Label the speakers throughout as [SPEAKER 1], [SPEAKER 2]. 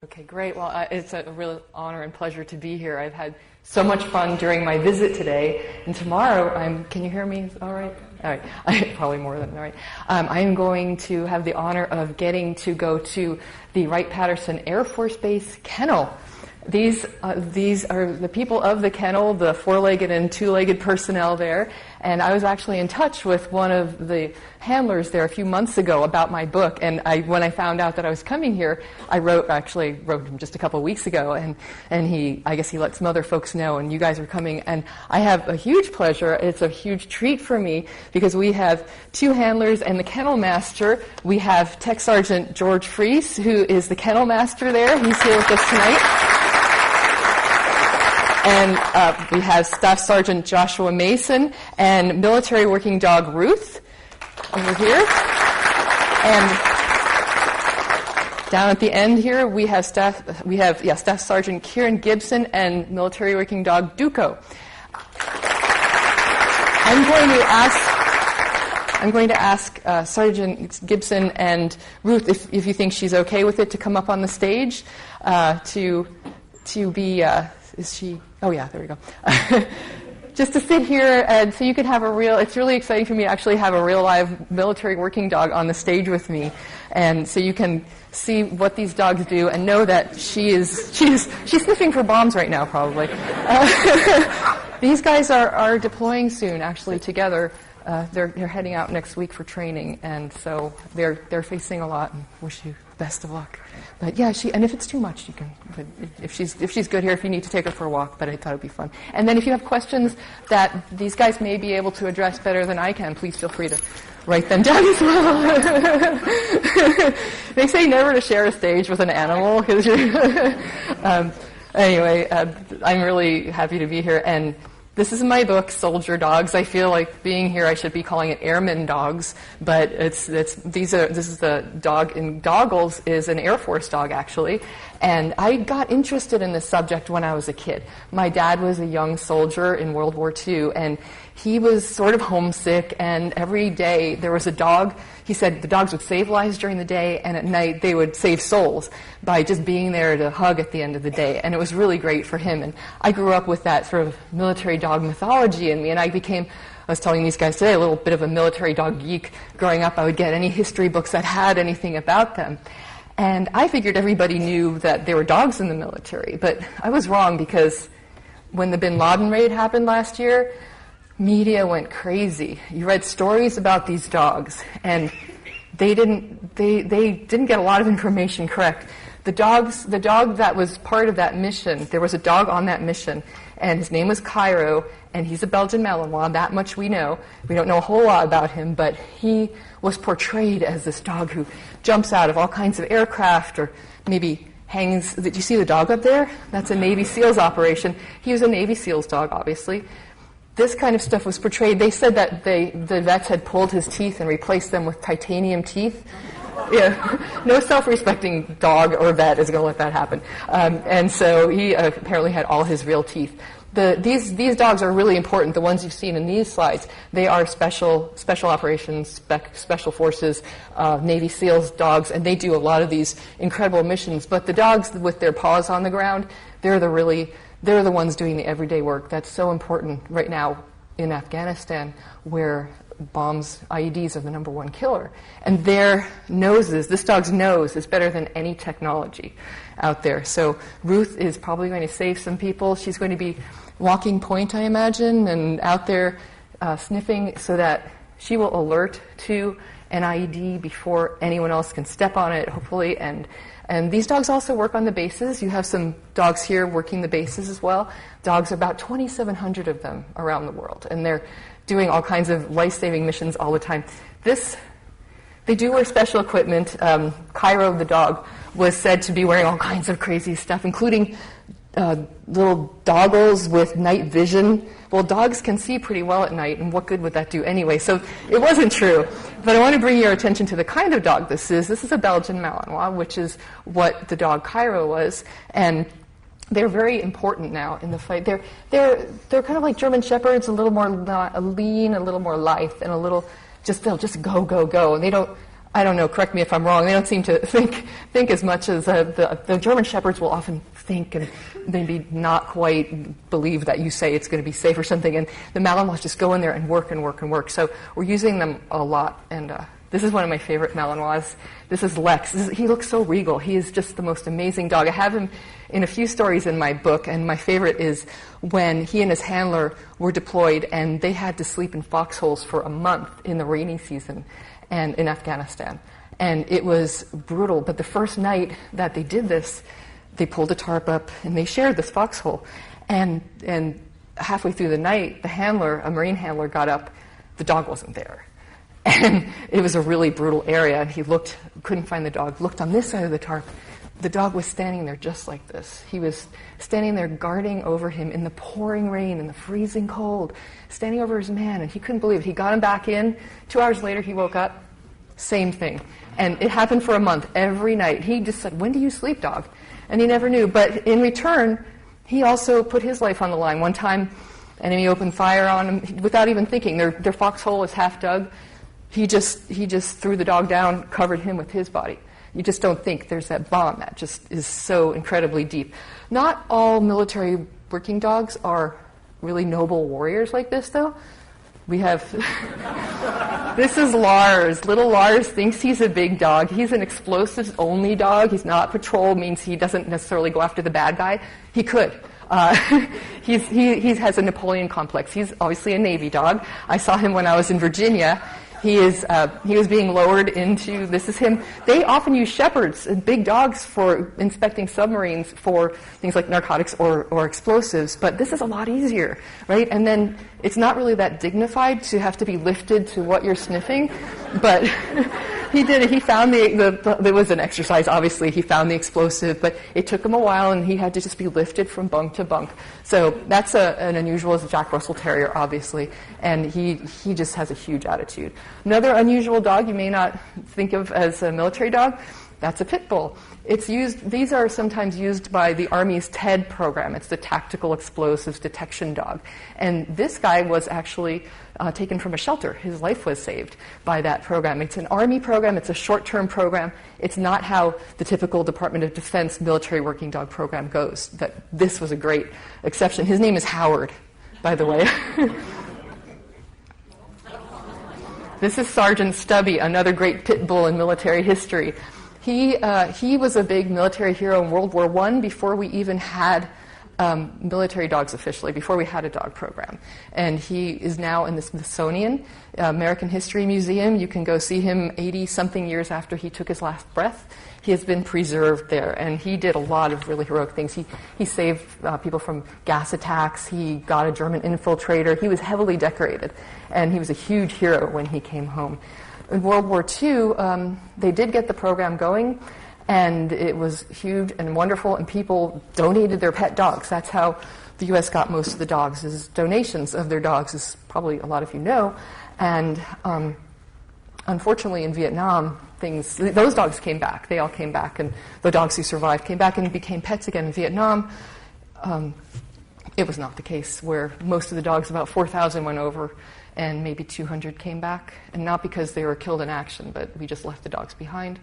[SPEAKER 1] Okay, great. Well, it's a real honor and pleasure to be here. I've had so much fun during my visit today, and tomorrow can you hear me all right? All right, probably more than all right. I am going to have the honor of getting to go to the Wright-Patterson Air Force Base kennel. These are the people of the kennel, the four-legged and two-legged personnel there. And I was actually in touch with one of the handlers there a few months ago about my book. And when I found out that I was coming here, I wrote him just a couple of weeks ago. And I guess he let some other folks know, and you guys are coming. And I have a huge pleasure. It's a huge treat for me because we have two handlers and the kennel master. We have Tech Sergeant George Freese, who is the kennel master there. He's here with us tonight. And we have Staff Sergeant Joshua Mason and Military Working Dog Ruth over here. And down at the end here, we have Staff Sergeant Kieran Gibson and Military Working Dog Duco. I'm going to ask Sergeant Gibson and Ruth if you think she's okay with it to come up on the stage to be. Is she? Oh yeah, there we go. Just to sit here and so you could have it's really exciting for me to actually have a real live military working dog on the stage with me. And so you can see what these dogs do and know that she's sniffing for bombs right now probably. These guys are deploying soon actually together. They're heading out next week for training, and so they're facing a lot, and wish you best of luck. But yeah, and if it's too much, you can. But if she's good here, if you need to take her for a walk, but I thought it'd be fun. And then if you have questions that these guys may be able to address better than I can, please feel free to write them down as well. They say never to share a stage with an animal. Anyway, I'm really happy to be here, and this is my book, Soldier Dogs. I feel like being here, I should be calling it Airman Dogs, but this is the dog in goggles is an Air Force dog actually, and I got interested in this subject when I was a kid. My dad was a young soldier in World War II, and he was sort of homesick, and every day there was a dog. He said the dogs would save lives during the day, and at night they would save souls by just being there to hug at the end of the day. And it was really great for him. And I grew up with that sort of military dog mythology in me, and I was telling these guys today, a little bit of a military dog geek. Growing up, I would get any history books that had anything about them. And I figured everybody knew that there were dogs in the military. But I was wrong, because when the Bin Laden raid happened last year, media went crazy. You read stories about these dogs, and they didn't get a lot of information correct. The dog that was part of that mission, there was a dog on that mission, and his name was Cairo, and he's a Belgian Malinois. That much we know. We don't know a whole lot about him, but he was portrayed as this dog who jumps out of all kinds of aircraft, or maybe hangs. Did you see the dog up there? That's a Navy SEALs operation. He was a Navy SEALs dog, obviously. This kind of stuff was portrayed. They said that the vets had pulled his teeth and replaced them with titanium teeth. Yeah, no self-respecting dog or vet is going to let that happen. And so he apparently had all his real teeth. These dogs are really important. The ones you've seen in these slides, they are special operations, special forces, Navy SEALs dogs, and they do a lot of these incredible missions. But the dogs with their paws on the ground, they're the ones doing the everyday work that's so important right now in Afghanistan, where bombs, IEDs are the number one killer. And this dog's nose is better than any technology out there. So Ruth is probably going to save some people. She's going to be walking point, I imagine, and out there sniffing so that she will alert to an IED before anyone else can step on it, hopefully. And these dogs also work on the bases. You have some dogs here working the bases as well. Dogs, about 2,700 of them around the world. And they're doing all kinds of life-saving missions all the time. They do wear special equipment. Cairo, the dog, was said to be wearing all kinds of crazy stuff, including little goggles with night vision. Well, dogs can see pretty well at night, and what good would that do anyway? So it wasn't true. But I want to bring your attention to the kind of dog this is. This is a Belgian Malinois, which is what the dog Cairo was, and they're very important now in the fight. They're kind of like German Shepherds, a little more lean, a little more lithe, and they'll just go, and they don't. I don't know, correct me if I'm wrong, they don't seem to think as much as the German Shepherds will often think and maybe not quite believe that you say it's going to be safe or something, and the Malinois just go in there and work and work and work. So we're using them a lot, and this is one of my favorite Malinois. This is Lex. He looks so regal. He is just the most amazing dog. I have him in a few stories in my book, and my favorite is when he and his handler were deployed, and they had to sleep in foxholes for a month in the rainy season and in Afghanistan. And it was brutal, but the first night that they did this, they pulled a tarp up and they shared this foxhole. And halfway through the night, the handler, a Marine handler, got up. The dog wasn't there. And it was a really brutal area, and he looked, couldn't find the dog, looked on this side of the tarp. The dog was standing there just like this. He was standing there guarding over him in the pouring rain, in the freezing cold, standing over his man, and he couldn't believe it. He got him back in. 2 hours later, he woke up. Same thing. And it happened for a month, every night. He just said, "When do you sleep, dog?" And he never knew. But in return, he also put his life on the line. One time, enemy opened fire on him without even thinking. Their foxhole was half dug. He just threw the dog down, covered him with his body. You just don't think there's that bond that just is so incredibly deep. Not all military working dogs are really noble warriors like this, though. We have... This is Lars. Little Lars thinks he's a big dog. He's an explosives-only dog. He's not patrol, means he doesn't necessarily go after the bad guy. He could. He has a Napoleon complex. He's obviously a Navy dog. I saw him when I was in Virginia. He was being lowered into, this is him. They often use shepherds and big dogs for inspecting submarines for things like narcotics or explosives, but this is a lot easier, right? And then it's not really that dignified to have to be lifted to what you're sniffing, but he did it. He found there was an exercise, obviously. He found the explosive, but it took him a while, and he had to just be lifted from bunk to bunk. So that's an unusual, as a Jack Russell Terrier, obviously, and he just has a huge attitude. Another unusual dog you may not think of as a military dog, that's a pit bull. These are sometimes used by the Army's TED program. It's the Tactical Explosives Detection Dog. And this guy was actually taken from a shelter. His life was saved by that program. It's an Army program. It's a short-term program. It's not how the typical Department of Defense military working dog program goes. This was a great exception. His name is Howard, by the way. This is Sergeant Stubby, another great pit bull in military history. He was a big military hero in World War I before we even had military dogs officially, before we had a dog program. And he is now in the Smithsonian American History Museum. You can go see him 80-something years after he took his last breath. He has been preserved there, and he did a lot of really heroic things. He saved people from gas attacks. He got a German infiltrator. He was heavily decorated, and he was a huge hero when he came home. In World War II, they did get the program going, and it was huge and wonderful, and people donated their pet dogs. That's how the U.S. got most of the dogs, is donations of their dogs, as probably a lot of you know. And unfortunately, in Vietnam, those dogs came back. They all came back, and the dogs who survived came back and became pets again in Vietnam. It was not the case, where most of the dogs, about 4,000, went over, and maybe 200 came back, and not because they were killed in action, but we just left the dogs behind.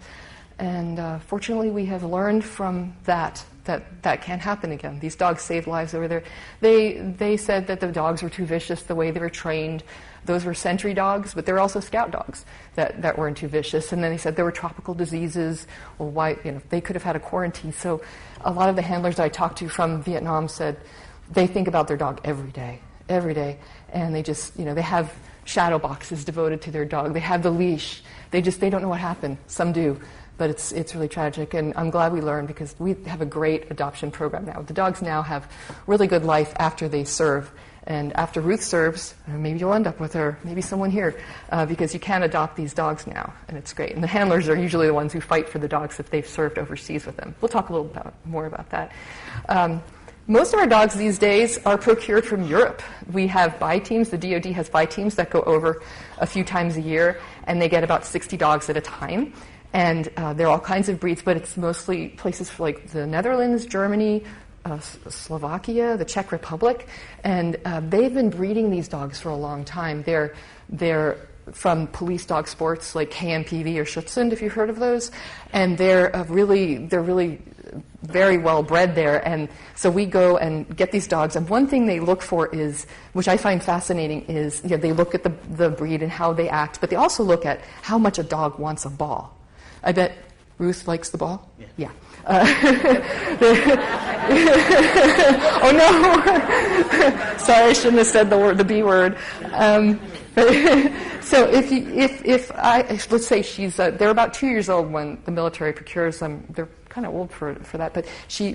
[SPEAKER 1] And fortunately, we have learned from that can't happen again. These dogs saved lives over there. They said that the dogs were too vicious the way they were trained. Those were sentry dogs, but there were also scout dogs that weren't too vicious. And then they said there were tropical diseases, or they could have had a quarantine. So a lot of the handlers that I talked to from Vietnam said they think about their dog every day, and they just, they have shadow boxes devoted to their dog. They have the leash. They don't know what happened. Some do. But it's really tragic, and I'm glad we learned, because we have a great adoption program now. The dogs now have really good life after they serve. And after Ruth serves, maybe you'll end up with her, maybe someone here, because you can adopt these dogs now, and it's great. And the handlers are usually the ones who fight for the dogs if they've served overseas with them. We'll talk a little more about that. Most of our dogs these days are procured from Europe. We have buy teams. The DoD has buy teams that go over a few times a year, and they get about 60 dogs at a time. And there are all kinds of breeds, but it's mostly places like the Netherlands, Germany, Slovakia, the Czech Republic, and they've been breeding these dogs for a long time. They're from police dog sports like KMPV or Schutzhund, if you've heard of those, and they're really very well bred there. And so we go and get these dogs, and one thing they look for is, which I find fascinating, is they look at the breed and how they act, but they also look at how much a dog wants a ball. I bet Ruth likes the ball? Yeah. Oh no! Sorry, I shouldn't have said the B word. So let's say they're about 2 years old when the military procures them. They're kind of old for that, but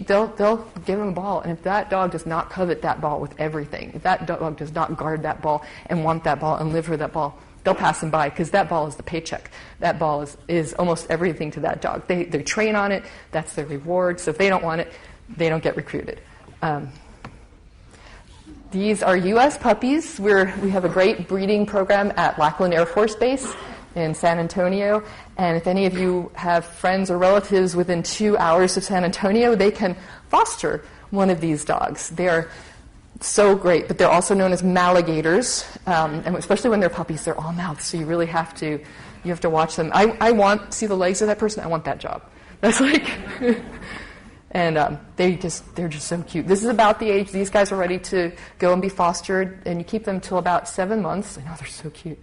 [SPEAKER 1] they'll give them a ball, and if that dog does not covet that ball with everything, if that dog does not guard that ball and want that ball and live for that ball, they'll pass them by, because that ball is the paycheck. That ball is almost everything to that dog. They train on it. That's their reward. So if they don't want it, they don't get recruited. These are U.S. puppies. We have a great breeding program at Lackland Air Force Base in San Antonio. And if any of you have friends or relatives within 2 hours of San Antonio, they can foster one of these dogs. They're so great, but they're also known as malligators, and especially when they're puppies, they're all mouths, so you really have to watch them. See the legs of that person, I want that job. That's like, and they're just so cute. This is about the age these guys are ready to go and be fostered, and you keep them till about 7 months. I know, they're so cute.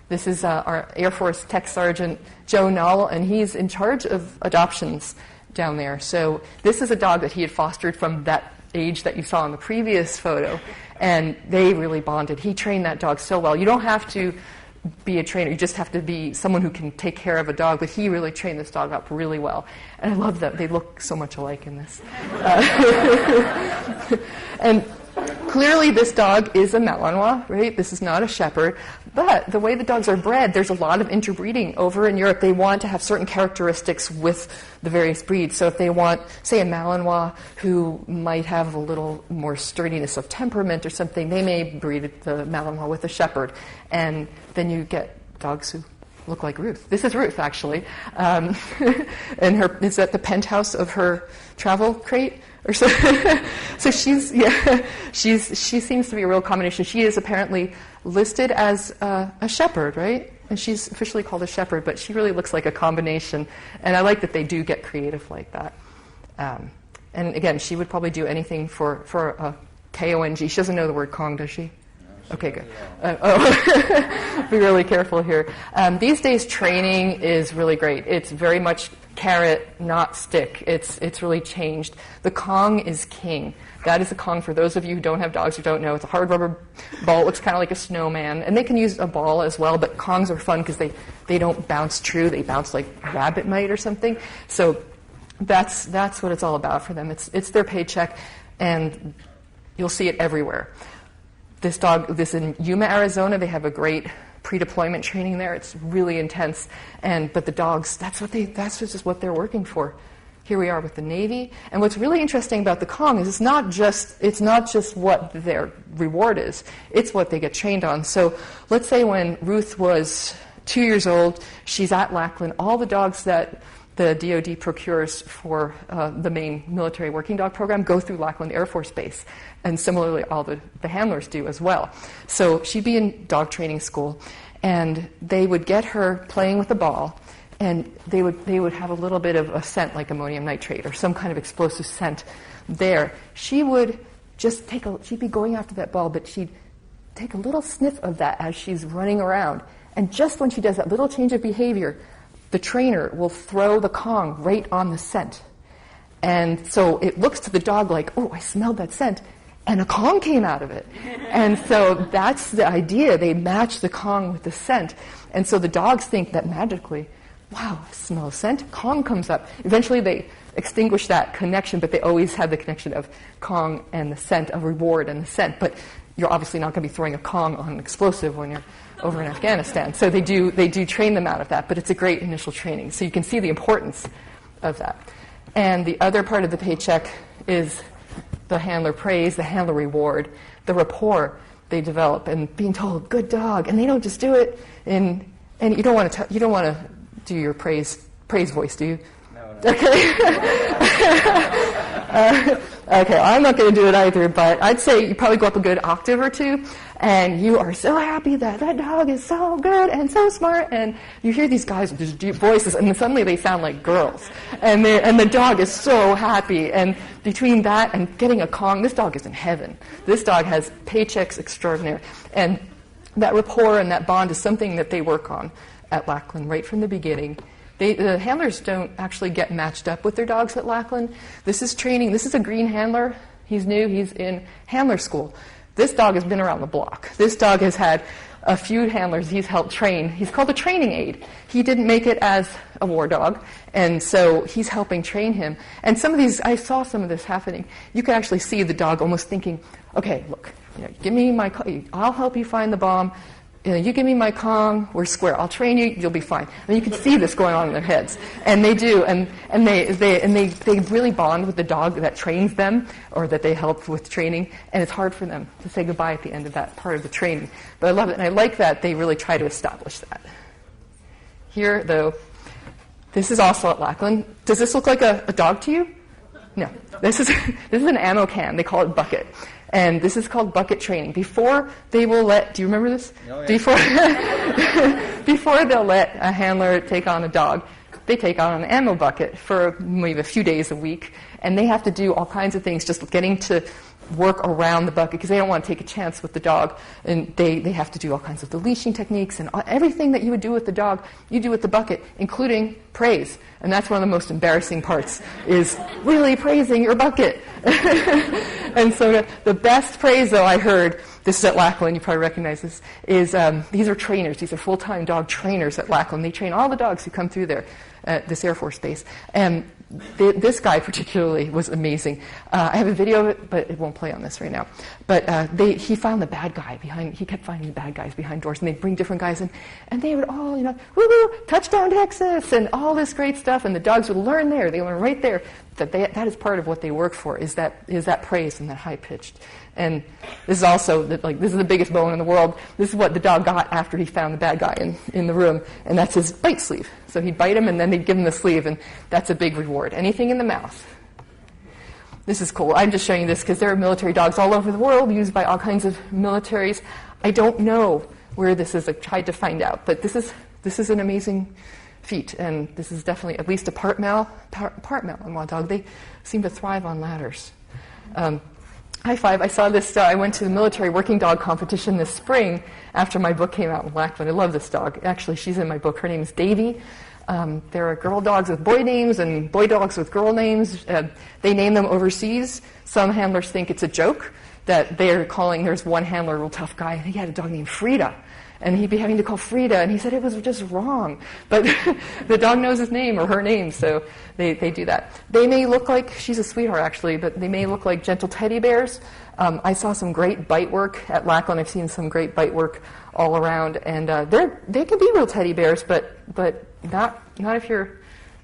[SPEAKER 1] This is our Air Force Tech Sergeant Joe Knoll, and he's in charge of adoptions down there. So this is a dog that he had fostered from that age that you saw in the previous photo, and they really bonded. He trained that dog so well. You don't have to be a trainer, you just have to be someone who can take care of a dog, but he really trained this dog up really well. And I love that they look so much alike in this. And clearly this dog is a Malinois, right? This is not a shepherd. But the way the dogs are bred, there's a lot of interbreeding over in Europe. They want to have certain characteristics with the various breeds. So if they want, say, a Malinois who might have a little more sturdiness of temperament or something, they may breed the Malinois with a shepherd. And then you get dogs who look like Ruth. This is Ruth, actually. And it's at the penthouse of her travel crate. Or so, so she seems to be a real combination. She is apparently listed as a shepherd, right? And she's officially called a shepherd, but she really looks like a combination. And I like that they do get creative like that. And again, she would probably do anything for a K-O-N-G. She doesn't know the word Kong, does she? Okay, good. Be really careful here. These days, training is really great. It's very much carrot, not stick. It's really changed. The Kong is king. That is the Kong. For those of you who don't have dogs who don't know, it's a hard rubber ball. It looks kind of like a snowman. And they can use a ball as well, but Kongs are fun because they don't bounce true. They bounce like rabbit might or something. So that's what it's all about for them. It's their paycheck, and you'll see it everywhere. This in Yuma, Arizona, they have a great pre-deployment training there. It's really intense. But the dogs, that's just what they're working for. Here we are with the Navy. And what's really interesting about the Kong is it's not just what their reward is. It's what they get trained on. So let's say when Ruth was 2 years old, she's at Lackland. All the dogs that the DoD procures for the main military working dog program go through Lackland Air Force Base. And similarly, all the handlers do as well. So she'd be in dog training school, and they would get her playing with the ball, and they would have a little bit of a scent like ammonium nitrate or some kind of explosive scent there. She would just she'd be going after that ball, but she'd take a little sniff of that as she's running around. And just when she does that little change of behavior, the trainer will throw the Kong right on the scent. And so it looks to the dog like, oh, I smelled that scent, and a Kong came out of it. And so that's the idea. They match the Kong with the scent. And so the dogs think that magically, wow, I smell a scent, Kong comes up. Eventually they extinguish that connection, but they always have the connection of Kong and the scent, of reward and the scent. But you're obviously not going to be throwing a Kong on an explosive when you're over in Afghanistan. So they do train them out of that, but it's a great initial training. So you can see the importance of that. And the other part of the paycheck is the handler praise, the handler reward, the rapport they develop, and being told, good dog. And they don't just do it and you don't want to do your praise voice, do you?
[SPEAKER 2] No.
[SPEAKER 1] Okay. Okay, I'm not going to do it either, but I'd say you probably go up a good octave or two, and you are so happy that that dog is so good and so smart, and you hear these guys with these deep voices, and then suddenly they sound like girls, and the dog is so happy, and between that and getting a Kong, this dog is in heaven. This dog has paychecks extraordinaire, and that rapport and that bond is something that they work on at Lackland right from the beginning. The handlers don't actually get matched up with their dogs at Lackland. This is training. This is a green handler. He's new. He's in handler school. This dog has been around the block. This dog has had a few handlers he's helped train. He's called a training aide. He didn't make it as a war dog, and so he's helping train him. And some of these, I saw some of this happening. You can actually see the dog almost thinking, okay, look, give me I'll help you find the bomb. You give me my Kong, we're square. I'll train you, you'll be fine. And you can see this going on in their heads, and they do, and they really bond with the dog that trains them, or that they help with training. And it's hard for them to say goodbye at the end of that part of the training. But I love it, and I like that they really try to establish that. Here, though, this is also at Lackland. Does this look like a dog to you? No. This is an ammo can. They call it bucket. And this is called bucket training. Before they will do you remember this?
[SPEAKER 2] Oh, yeah.
[SPEAKER 1] Before they'll let a handler take on a dog, they take on an ammo bucket for maybe a few days a week. And they have to do all kinds of things, just getting to work around the bucket, because they don't want to take a chance with the dog. And they have to do all kinds of the leashing techniques, and everything that you would do with the dog, you do with the bucket, including praise. And that's one of the most embarrassing parts, is really praising your bucket. And so the best praise, though, I heard, this is at Lackland, you probably recognize this, is these are trainers. These are full-time dog trainers at Lackland. They train all the dogs who come through there at this Air Force base. And this guy particularly was amazing. I have a video of it, but it won't play on this right now. But he found the bad guy he kept finding the bad guys behind doors, and they'd bring different guys in, and they would all, woo-woo, touchdown Texas, and all this great stuff, and the dogs would learn there. They learn right there that is part of what they work for, is that praise and that high-pitched. And this is also, this is the biggest bone in the world. This is what the dog got after he found the bad guy in the room, and that's his bite sleeve. So he'd bite him, and then they'd give him the sleeve, and that's a big reward. Anything in the mouth. This is cool. I'm just showing you this because there are military dogs all over the world used by all kinds of militaries. I don't know where this is. I tried to find out, but this is an amazing feat, and this is definitely at least a part Malinois dog. They seem to thrive on ladders. High five. I saw this. I went to the military working dog competition this spring after my book came out in Lackland. I love this dog. Actually, she's in my book. Her name is Davy. There are girl dogs with boy names and boy dogs with girl names. They name them overseas. Some handlers think it's a joke that they're calling, there's one handler, a real tough guy, and he had a dog named Frida. And he'd be having to call Frida, and he said it was just wrong. But the dog knows his name or her name, so they do that. They may look like, she's a sweetheart actually, but they may look like gentle teddy bears. I saw some great bite work at Lackland. I've seen some great bite work all around, and they can be real teddy bears, but not if you're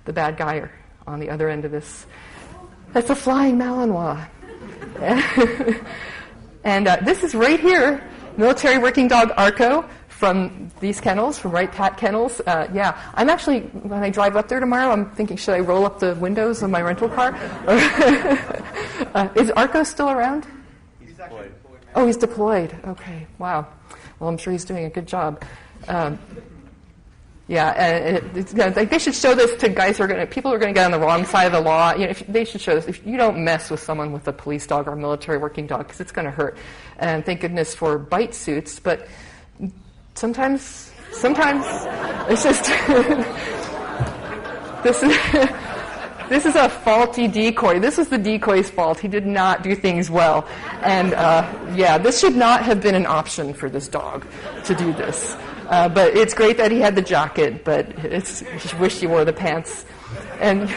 [SPEAKER 1] the bad guy or on the other end of this. That's a flying Malinois. And this is right here, military working dog Arco from these kennels, from Right Pat Kennels. I'm actually, when I drive up there tomorrow, I'm thinking, should I roll up the windows of my rental car? Is Arco still around?
[SPEAKER 2] He's deployed.
[SPEAKER 1] Oh, he's deployed. Okay, wow. Well, I'm sure he's doing a good job. They should show this to guys who are people who are going to get on the wrong side of the law. They should show this. If you don't mess with someone with a police dog or a military working dog, because it's going to hurt. And thank goodness for bite suits, but sometimes it's just this is a faulty decoy. This is the decoy's fault. He did not do things well, and this should not have been an option for this dog to do this. But it's great that he had the jacket, but I wish he wore the pants. And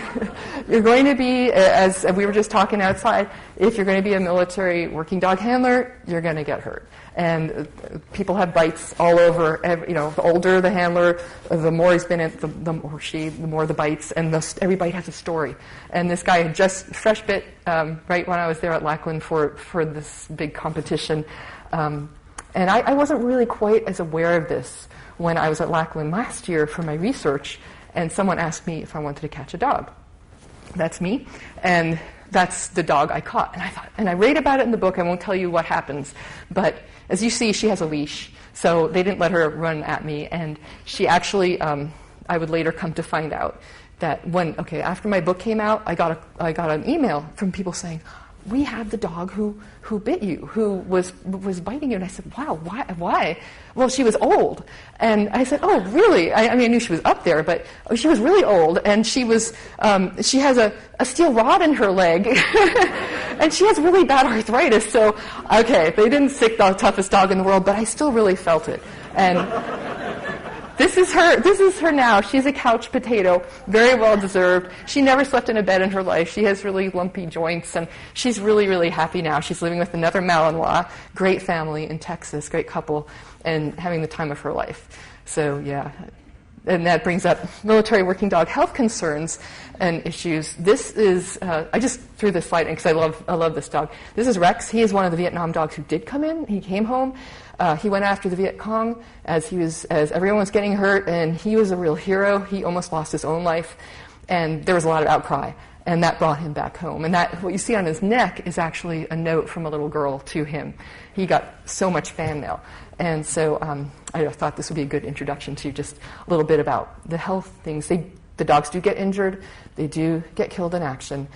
[SPEAKER 1] you're going to be, as we were just talking outside, if you're going to be a military working dog handler, you're going to get hurt. And people have bites all over. The older the handler, the more he's been the more the bites, and every bite has a story. And this guy had just fresh bit right when I was there at Lackland for this big competition. And I wasn't really quite as aware of this when I was at Lackland last year for my research, and someone asked me if I wanted to catch a dog. That's me. And that's the dog I caught. And I thought, and I read about it in the book. I won't tell you what happens, but as you see, she has a leash, so they didn't let her run at me. And she actually, I would later come to find out that after my book came out, I got an email from people saying, we have the dog who bit you, who was biting you. And I said, wow, why? Well, she was old. And I said, oh, really? I mean, I knew she was up there, but she was really old. And she has a steel rod in her leg. And she has really bad arthritis. So, okay, they didn't sick the toughest dog in the world, but I still really felt it. And this is her now. She's a couch potato, very well deserved. She never slept in a bed in her life. She has really lumpy joints, and she's really, really happy now. She's living with another Malinois, great family in Texas, great couple, and having the time of her life. So, yeah. And that brings up military working dog health concerns and issues. This is, I just threw this slide in because I love this dog. This is Rex. He is one of the Vietnam dogs who did come in. He came home. He went after the Viet Cong as everyone was getting hurt, and he was a real hero. He almost lost his own life, and there was a lot of outcry, and that brought him back home. And that, what you see on his neck is actually a note from a little girl to him. He got so much fan mail. And so I thought this would be a good introduction to just a little bit about the health things. The dogs do get injured. They do get killed in action.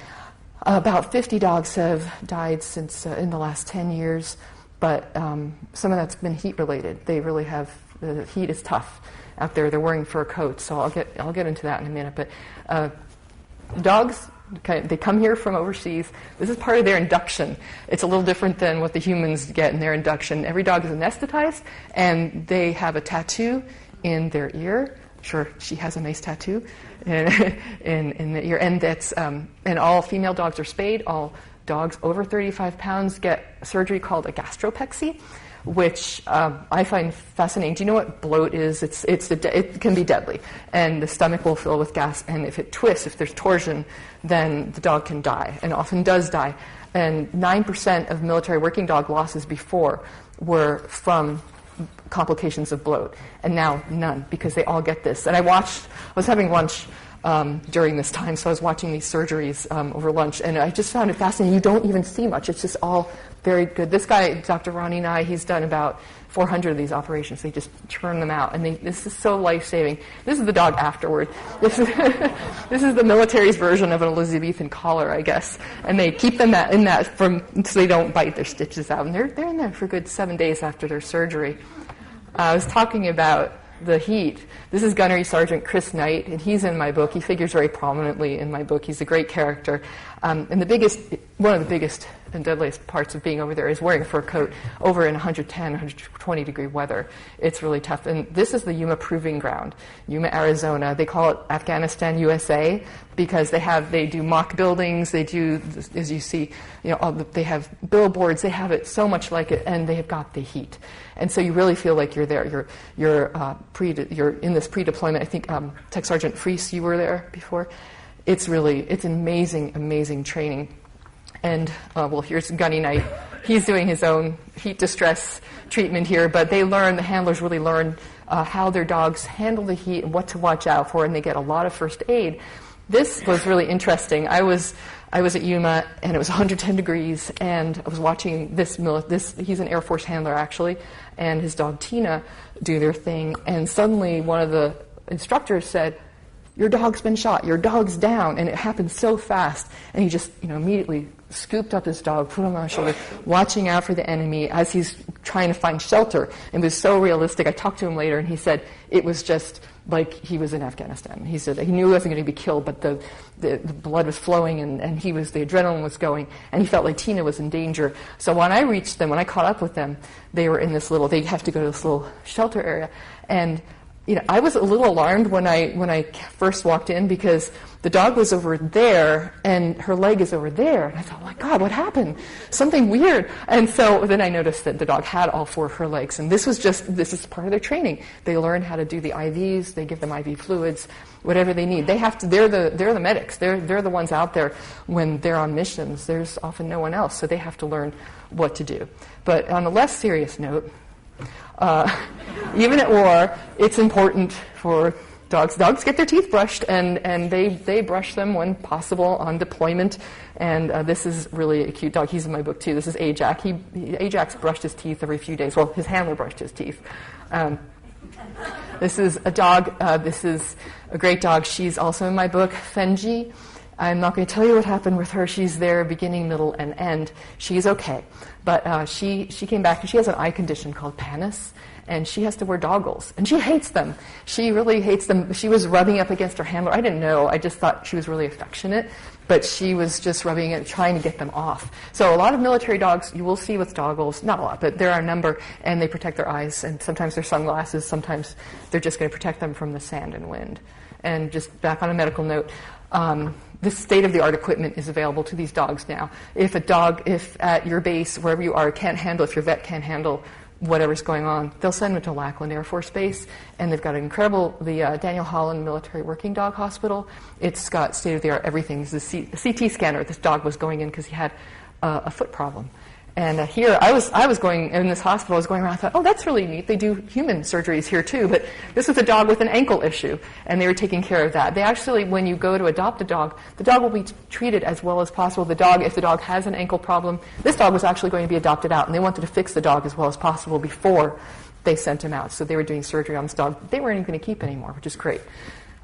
[SPEAKER 1] About 50 dogs have died since in the last 10 years, but some of that's been heat-related. They really have, the heat is tough out there. They're wearing fur coats, so I'll get into that in a minute. But dogs, they come here from overseas. This is part of their induction. It's a little different than what the humans get in their induction. Every dog is anesthetized, and they have a tattoo in their ear. Sure, she has a nice tattoo in the ear, and that's and all female dogs are spayed. All dogs over 35 pounds get surgery called a gastropexy, which I find fascinating. Do you know what bloat is? It can be deadly, and the stomach will fill with gas, and if it twists, if there's torsion, then the dog can die, and often does die. And 9% of military working dog losses before were from complications of bloat, and now none, because they all get this. And I was having lunch during this time, so I was watching these surgeries over lunch, and I just found it fascinating. You don't even see much. It's just all very good. This guy, Dr. Ronnie Nye, he's done about 400 of these operations. They just churn them out, and this is so life-saving. This is the dog afterward. This is the military's version of an Elizabethan collar, I guess, and they keep them in that so they don't bite their stitches out, and they're in there for a good 7 days after their surgery. I was talking about the heat. This is Gunnery Sergeant Chris Knight, and he's in my book. He figures very prominently in my book. He's a great character. And one of the biggest and deadliest parts of being over there is wearing a fur coat over in 110, 120 degree weather. It's really tough. And this is the Yuma Proving Ground, Yuma, Arizona. They call it Afghanistan, USA, because they do mock buildings. They do, as you see, they have billboards. They have it so much like it, and they have got the heat. And so you really feel like you're there. You're in this pre-deployment. I think Tech Sergeant Freese, you were there before. It's amazing training. And here's Gunny Knight. He's doing his own heat distress treatment here, but the handlers really learn how their dogs handle the heat and what to watch out for, and they get a lot of first aid. This was really interesting. I was at Yuma, and it was 110 degrees, and I was watching this. He's an Air Force handler, actually, and his dog Tina do their thing, and suddenly one of the instructors said, "Your dog's been shot. Your dog's down." And it happened so fast, and he just immediately scooped up his dog, put him on his shoulder, watching out for the enemy as he's trying to find shelter. It was so realistic. I talked to him later, and he said it was just like he was in Afghanistan. He said that he knew he wasn't going to be killed, but the blood was flowing, and the adrenaline was going, and he felt like Tina was in danger. So when I caught up with them, they were in they have to go to this little shelter area, and I was a little alarmed when I first walked in, because the dog was over there and her leg is over there. And I thought, oh my God, what happened? Something weird. And so then I noticed that the dog had all four of her legs. And this is part of their training. They learn how to do the IVs. They give them IV fluids, whatever they need. They're the medics. They're the ones out there when they're on missions. There's often no one else, so they have to learn what to do. But on a less serious note, even at war, it's important for Dogs get their teeth brushed, and they brush them when possible on deployment. And this is really a cute dog. He's in my book too. This is Ajax. Ajax brushed his teeth every few days. Well, his handler brushed his teeth. This is a dog. This is a great dog. She's also in my book, Fenji. I'm not going to tell you what happened with her. She's there beginning, middle, and end. She's okay. But she came back, and she has an eye condition called Panis, and she has to wear goggles. And she hates them. She really hates them. She was rubbing up against her handler. I didn't know. I just thought she was really affectionate. But she was just rubbing it, trying to get them off. So a lot of military dogs you will see with goggles. Not a lot, but there are a number, and they protect their eyes. And sometimes they're sunglasses. Sometimes they're just going to protect them from the sand and wind. And just back on a medical note, this state-of-the-art equipment is available to these dogs now. If at your base, wherever you are, if your vet can't handle whatever's going on, they'll send them to Lackland Air Force Base, and they've got the Daniel Holland Military Working Dog Hospital. It's got state-of-the-art everything. There's a CT scanner. This dog was going in because he had a foot problem. And here, I was going in this hospital, I was going around, I thought, oh, that's really neat. They do human surgeries here too, but this was a dog with an ankle issue, and they were taking care of that. They actually, when you go to adopt a dog, the dog will be treated as well as possible. If the dog has an ankle problem, this dog was actually going to be adopted out, and they wanted to fix the dog as well as possible before they sent him out. So they were doing surgery on this dog. They weren't even going to keep anymore, which is great.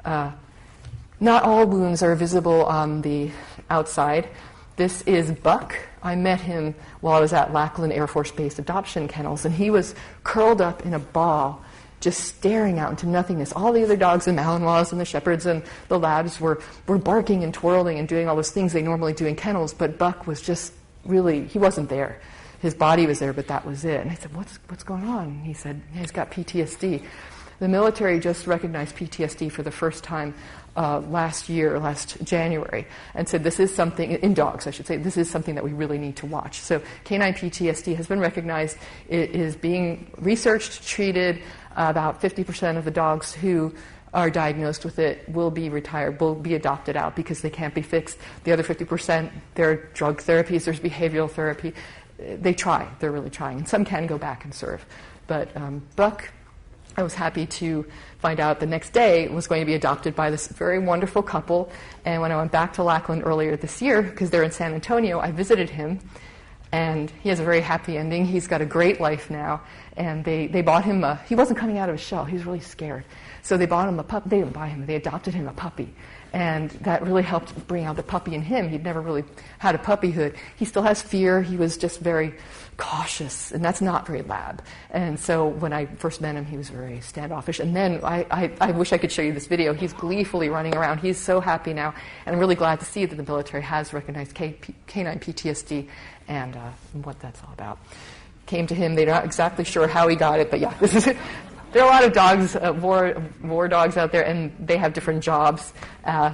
[SPEAKER 1] Not all wounds are visible on the outside. This is Buck. I met him while I was at Lackland Air Force Base adoption kennels, and he was curled up in a ball, just staring out into nothingness. All the other dogs, the Malinois and the Shepherds and the Labs, were barking and twirling and doing all those things they normally do in kennels, but Buck was just really, he wasn't there. His body was there, but that was it. And I said, what's going on? And he said, he's got PTSD. The military just recognized PTSD for the first time last January, and said this is something, in dogs I should say, this is something that we really need to watch. So canine PTSD has been recognized. It is being researched, treated. About 50% of the dogs who are diagnosed with it will be retired, will be adopted out because they can't be fixed. The other 50%, there are drug therapies, there's behavioral therapy. They're really trying, and some can go back and serve. But Buck, I was happy to find out the next day was going to be adopted by this very wonderful couple. And when I went back to Lackland earlier this year, because they're in San Antonio, I visited him. And he has a very happy ending. He's got a great life now. And they bought him he wasn't coming out of his shell. He was really scared. So they bought him a puppy. They didn't buy him. They adopted him a puppy. And that really helped bring out the puppy in him. He'd never really had a puppyhood. He still has fear. He was just very cautious, and that's not very lab. And so when I first met him, he was very standoffish. And then I wish I could show you this video. He's gleefully running around. He's so happy now. And I'm really glad to see that the military has recognized canine PTSD and what that's all about. Came to him. They're not exactly sure how he got it, but yeah, this is it. There are a lot of dogs, war dogs out there, and they have different jobs.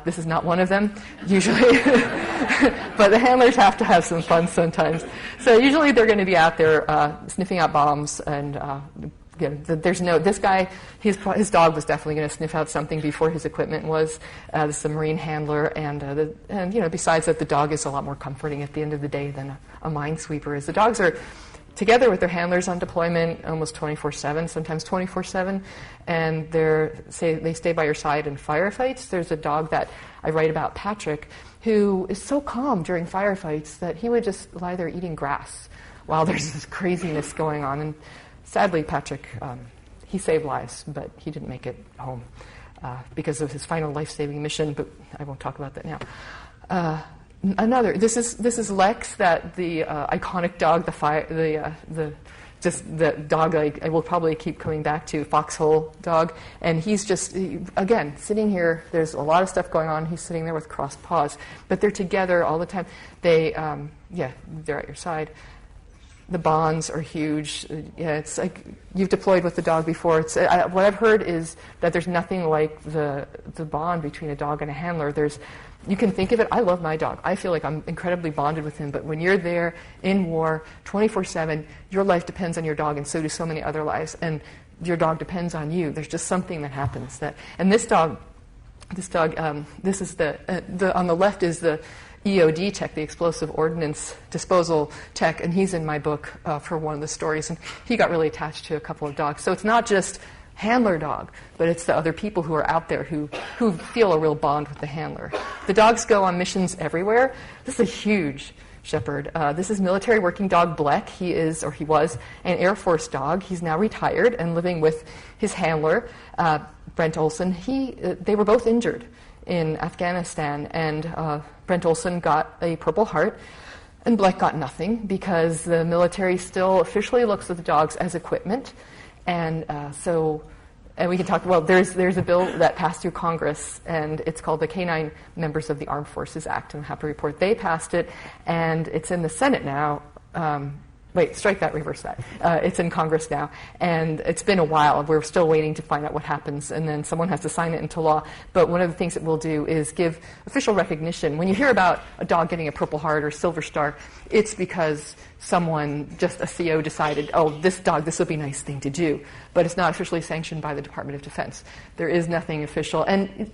[SPEAKER 1] This is not one of them, usually. But the handlers have to have some fun sometimes. So usually they're going to be out there sniffing out bombs, and this guy, his dog was definitely going to sniff out something before his equipment was. This is a Marine handler, and besides that, the dog is a lot more comforting at the end of the day than a minesweeper is. The dogs are together with their handlers on deployment almost 24/7, sometimes 24/7, and they stay by your side in firefights. There's a dog that I write about, Patrick, who is so calm during firefights that he would just lie there eating grass while there's this craziness going on. And sadly, Patrick, he saved lives, but he didn't make it home because of his final life-saving mission, but I won't talk about that now. This is Lex, that the iconic dog, the dog I will probably keep coming back to, foxhole dog, and he's just again sitting here. There's a lot of stuff going on. He's sitting there with crossed paws, but they're together all the time. They're at your side. The bonds are huge. It's like you've deployed with the dog before. What I've heard is that there's nothing like the bond between a dog and a handler. You can think of it, I love my dog. I feel like I'm incredibly bonded with him, but when you're there in war 24/7, your life depends on your dog, and so do so many other lives, and your dog depends on you. There's just something that happens. And this dog, this is on the left is the EOD tech, the explosive ordnance disposal tech, and he's in my book for one of the stories, and he got really attached to a couple of dogs. So it's not just handler dog, but it's the other people who are out there who feel a real bond with the handler. The dogs go on missions everywhere. This is a huge shepherd. This is military working dog Bleck. He was an Air Force dog. He's now retired and living with his handler, Brent Olson. They were both injured in Afghanistan, and Brent Olson got a Purple Heart, and Bleck got nothing because the military still officially looks at the dogs as equipment. And and we can talk, well, there's a bill that passed through Congress, and it's called the Canine Members of the Armed Forces Act, and I'm happy to report they passed it, and it's in the Senate now. Strike that, reverse that. It's in Congress now, and it's been a while. We're still waiting to find out what happens, and then someone has to sign it into law. But one of the things it will do is give official recognition. When you hear about a dog getting a Purple Heart or Silver Star, it's because someone, just a CO, decided, oh, this dog, this would be a nice thing to do. But it's not officially sanctioned by the Department of Defense. There is nothing official. And,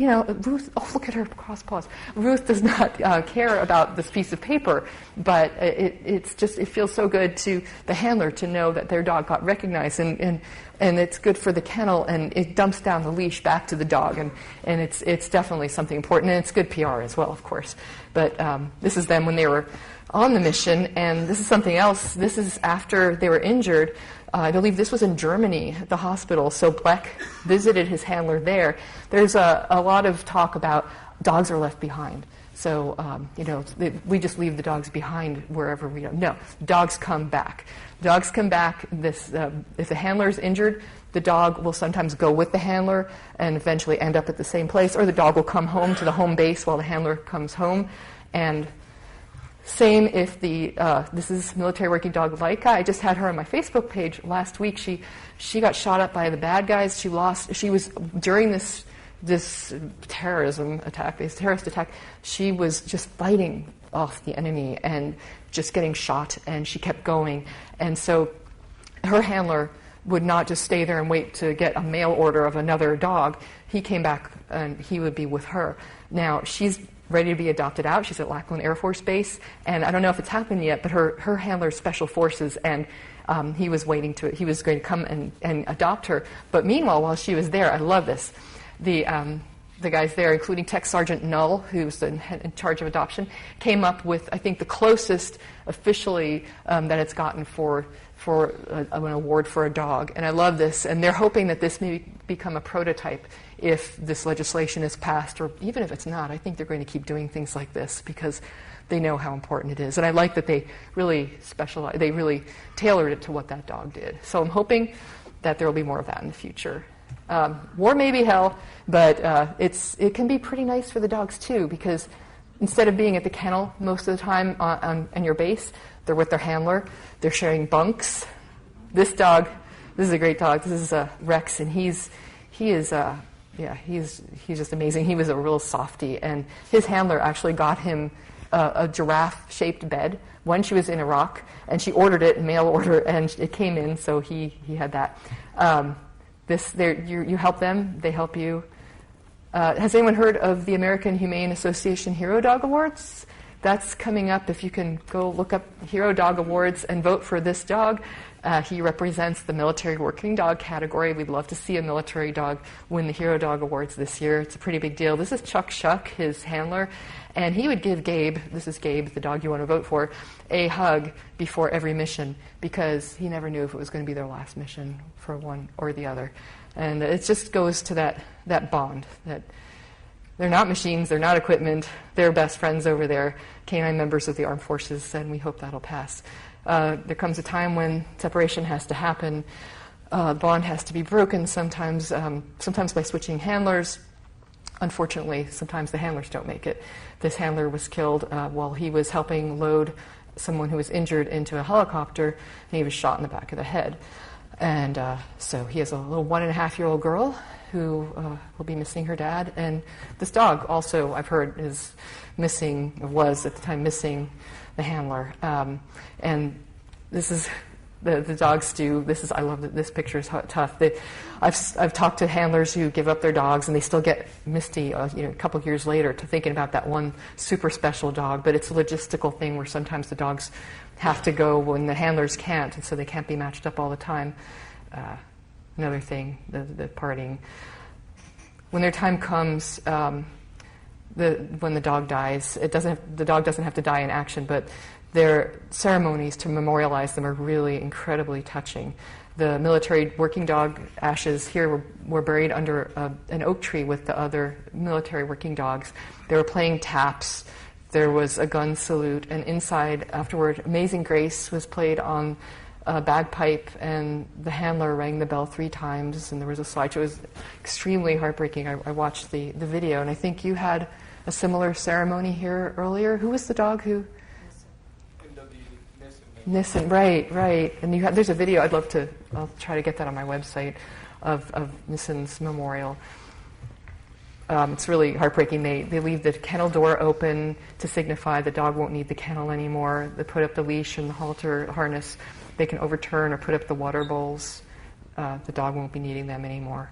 [SPEAKER 1] Ruth, oh, look at her cross paws. Ruth does not care about this piece of paper, but it feels so good to the handler to know that their dog got recognized, and it's good for the kennel, and it dumps down the leash back to the dog, and it's definitely something important, and it's good PR as well, of course. But this is them when they were on the mission, and this is something else. This is after they were injured. I believe this was in Germany, at the hospital, so Bleck visited his handler there. There's a lot of talk about dogs are left behind. So, we just leave the dogs behind wherever we go. No, dogs come back. Dogs come back. If the handler is injured, the dog will sometimes go with the handler and eventually end up at the same place, or the dog will come home to the home base while the handler comes home. And same if this is military working dog Laika. I just had her on my Facebook page last week. She got shot up by the bad guys. She was during this terrorist attack, she was just fighting off the enemy and just getting shot, and she kept going. And so her handler would not just stay there and wait to get a mail order of another dog. He came back, and he would be with her. Now, she's ready to be adopted out. She's at Lackland Air Force Base, and I don't know if it's happened yet, but her handler's Special Forces, and he was going to come and adopt her. But meanwhile, while she was there, I love this. The guys there, including Tech Sergeant Null, who's in charge of adoption, came up with, I think, the closest officially that it's gotten for an award for a dog. And I love this. And they're hoping that this may become a prototype if this legislation is passed, or even if it's not. I think they're going to keep doing things like this because they know how important it is. And I like that they really tailored it to what that dog did. So I'm hoping that there will be more of that in the future. War may be hell, but it can be pretty nice for the dogs too, because instead of being at the kennel most of the time on your base, they're with their handler. They're sharing bunks. This is a great dog. This is Rex, and he's just amazing. He was a real softie, and his handler actually got him a giraffe-shaped bed when she was in Iraq, and she ordered it, mail order, and it came in, so he had that. You help them, they help you. Has anyone heard of the American Humane Association Hero Dog Awards? That's coming up. If you can go look up Hero Dog Awards and vote for this dog. He represents the military working dog category. We'd love to see a military dog win the Hero Dog Awards this year. It's a pretty big deal. This is Chuck Shuck, his handler, and he would give Gabe, this is Gabe, the dog you want to vote for, a hug before every mission because he never knew if it was going to be their last mission for one or the other. And it just goes to that bond that they're not machines, they're not equipment, they're best friends over there, canine members of the armed forces, and we hope that'll pass. There comes a time when separation has to happen. Bond has to be broken sometimes by switching handlers. Unfortunately, sometimes the handlers don't make it. This handler was killed while he was helping load someone who was injured into a helicopter, and he was shot in the back of the head. And so he has a little 1.5-year-old girl who will be missing her dad. And this dog also, I've heard, was at the time missing the handler. And this is the dogs do. I love that this picture is tough. I've talked to handlers who give up their dogs and they still get misty, a couple years later to thinking about that one super special dog. But it's a logistical thing where sometimes the dogs have to go when the handlers can't, and so they can't be matched up all the time. another thing, the parting. When their time comes, when the dog dies, the dog doesn't have to die in action, but their ceremonies to memorialize them are really incredibly touching. The military working dog ashes here were buried under an oak tree with the other military working dogs. They were playing taps. There was a gun salute, and inside, afterward, Amazing Grace was played on a bagpipe, and the handler rang the bell 3 times, and there was a slideshow. It was extremely heartbreaking. I watched the video, and I think you had a similar ceremony here earlier. Who was the dog who? Nissen, right. And there's a video. I'll try to get that on my website of Nissen's memorial. It's really heartbreaking. They leave the kennel door open to signify the dog won't need the kennel anymore. They put up the leash and the halter harness. They can overturn or put up the water bowls. The dog won't be needing them anymore.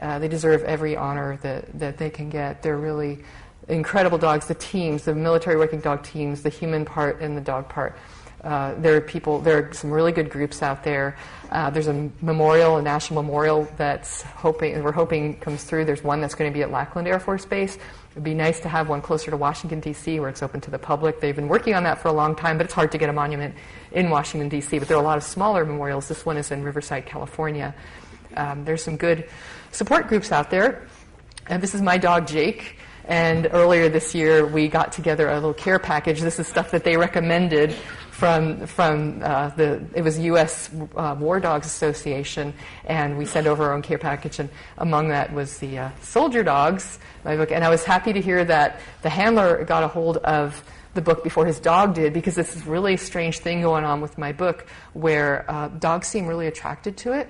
[SPEAKER 1] They deserve every honor that they can get. They're really incredible dogs. The teams, the military working dog teams, the human part and the dog part. There are some really good groups out there. There's a national memorial we're hoping comes through. There's one that's going to be at Lackland Air Force Base. It would be nice to have one closer to Washington, D.C., where it's open to the public. They've been working on that for a long time, but it's hard to get a monument in Washington, D.C. But there are a lot of smaller memorials. This one is in Riverside, California. There's some good support groups out there. This is my dog, Jake. And earlier this year, we got together a little care package. This is stuff that they recommended from it was U.S. War Dogs Association, and we sent over our own care package. And among that was the Soldier Dogs, my book. And I was happy to hear that the handler got a hold of the book before his dog did, because this is really a strange thing going on with my book, where dogs seem really attracted to it.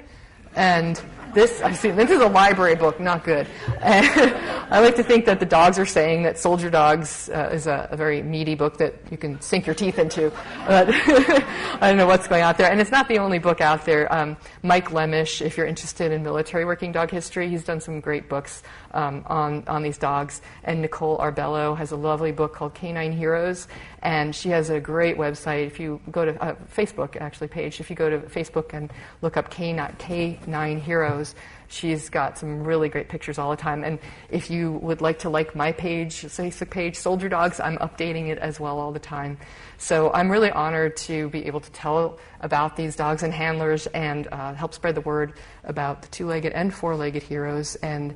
[SPEAKER 1] And this is a library book, not good. And I like to think that the dogs are saying that Soldier Dogs is a very meaty book that you can sink your teeth into. But I don't know what's going out there. And it's not the only book out there. Mike Lemish, if you're interested in military working dog history, he's done some great books on these dogs. And Nicole Arbello has a lovely book called Canine Heroes. And she has a great website. If you go to Facebook, actually, page. If you go to Facebook and look up Canine Heroes, she's got some really great pictures all the time. And if you would like to like my page, Facebook page, Soldier Dogs, I'm updating it as well all the time. So I'm really honored to be able to tell about these dogs and handlers and help spread the word about the 2-legged and 4-legged heroes. And